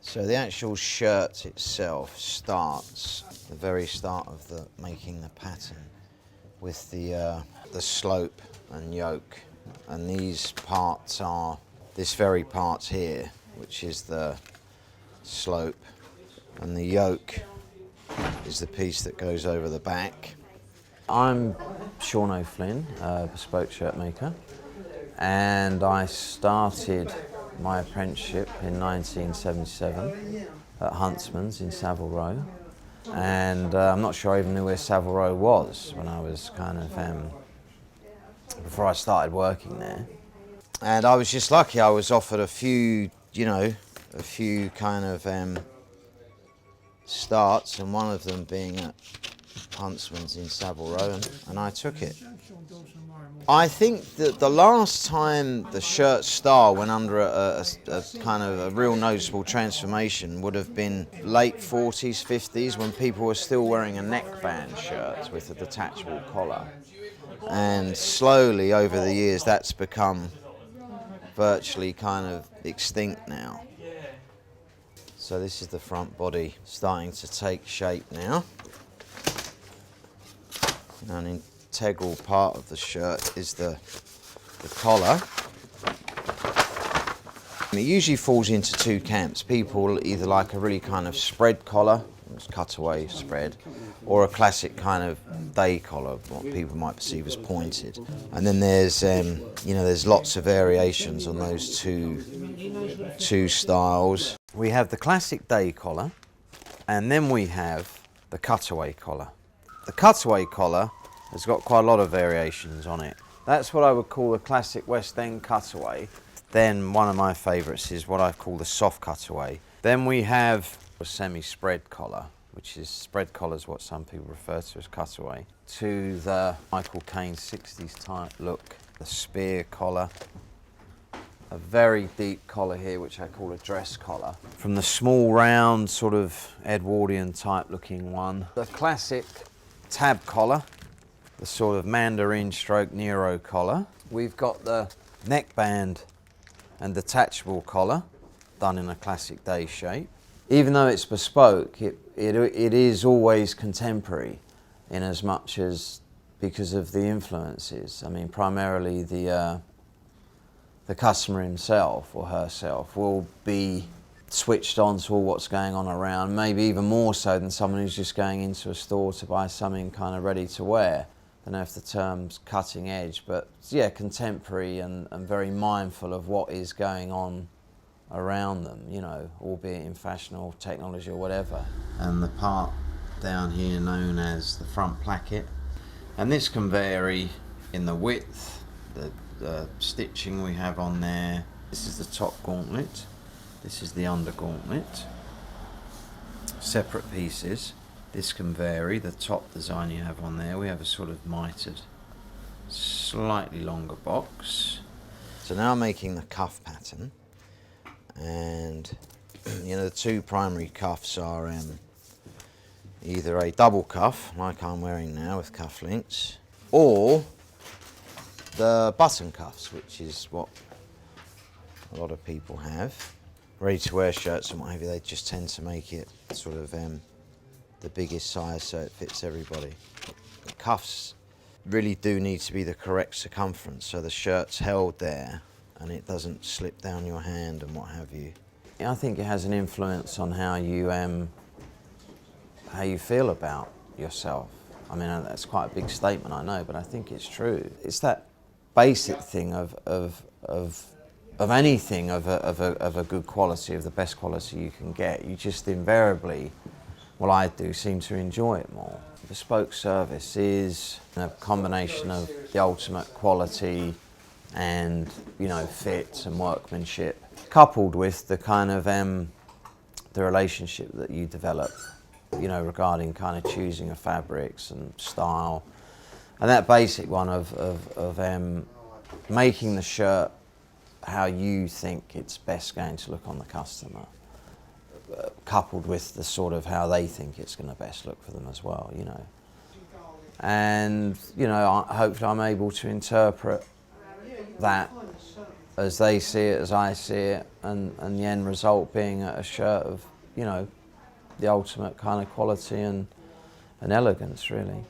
So the actual shirt itself starts, the very start of making the pattern, with the slope and yoke. And these parts are, this very part here, which is the slope, and the yoke is the piece that goes over the back. I'm Sean O'Flynn, Bespoke Shirtmaker, and I started my apprenticeship in 1977 at Huntsmans in Savile Row, and I'm not sure I even knew where Savile Row was when I was kind of before I started working there. And I was just lucky. I was offered a few, a few kind of starts, and one of them being at Huntsman's in Savile Row, and I took it. I think that the last time the shirt style went under a kind of a real noticeable transformation would have been late 40s, 50s, when people were still wearing a neckband shirt with a detachable collar. And slowly over the years that's become virtually kind of extinct now. So this is the front body starting to take shape now. An integral part of the shirt is the collar. It usually falls into two camps. People either like a really kind of spread collar, it's cutaway spread, or a classic kind of day collar, what people might perceive as pointed. And then there's, there's lots of variations on those two styles. We have the classic day collar, and then we have the cutaway collar. The cutaway collar has got quite a lot of variations on it. That's what I would call the classic West End cutaway. Then one of my favourites is what I call the soft cutaway. Then we have a semi-spread collar, which is spread collar is what some people refer to as cutaway, to the Michael Caine 60s type look, the spear collar, a very deep collar here which I call a dress collar, from the small round sort of Edwardian type looking one, the classic tab collar, the sort of Mandarin stroke Nero collar. We've got the neckband and detachable collar done in a classic day shape. Even though it's bespoke, it is always contemporary in as much as, because of the influences. I mean, primarily the customer himself or herself will be switched on to all what's going on around, maybe even more so than someone who's just going into a store to buy something kind of ready to wear. I don't know if the term's cutting edge, but yeah, contemporary and very mindful of what is going on around them, albeit in fashion or technology or whatever. And the part down here known as the front placket. And this can vary in the width, the stitching we have on there. This is the top gauntlet. This is the under gauntlet. Separate pieces. This can vary. The top design you have on there, we have a sort of mitered, slightly longer box. So now I'm making the cuff pattern, and the two primary cuffs are either a double cuff, like I'm wearing now with cufflinks, or the button cuffs, which is what a lot of people have. Ready-to-wear shirts and what have you, they just tend to make it sort of the biggest size so it fits everybody. The cuffs really do need to be the correct circumference so the shirt's held there and it doesn't slip down your hand and what have you. I think it has an influence on how you feel about yourself. I mean, that's quite a big statement, I know, but I think it's true. It's that basic thing of anything of a good quality, of the best quality you can get. You just invariably, well, I do seem to enjoy it more. Bespoke service is a combination of the ultimate quality and, fit and workmanship, coupled with the kind of the relationship that you develop, regarding kind of choosing of fabrics and style, and that basic one of making the shirt how you think it's best going to look on the customer, coupled with the sort of how they think it's going to best look for them as well, And, hopefully I'm able to interpret that as they see it, as I see it, and the end result being a shirt of, you know, the ultimate kind of quality and elegance, really.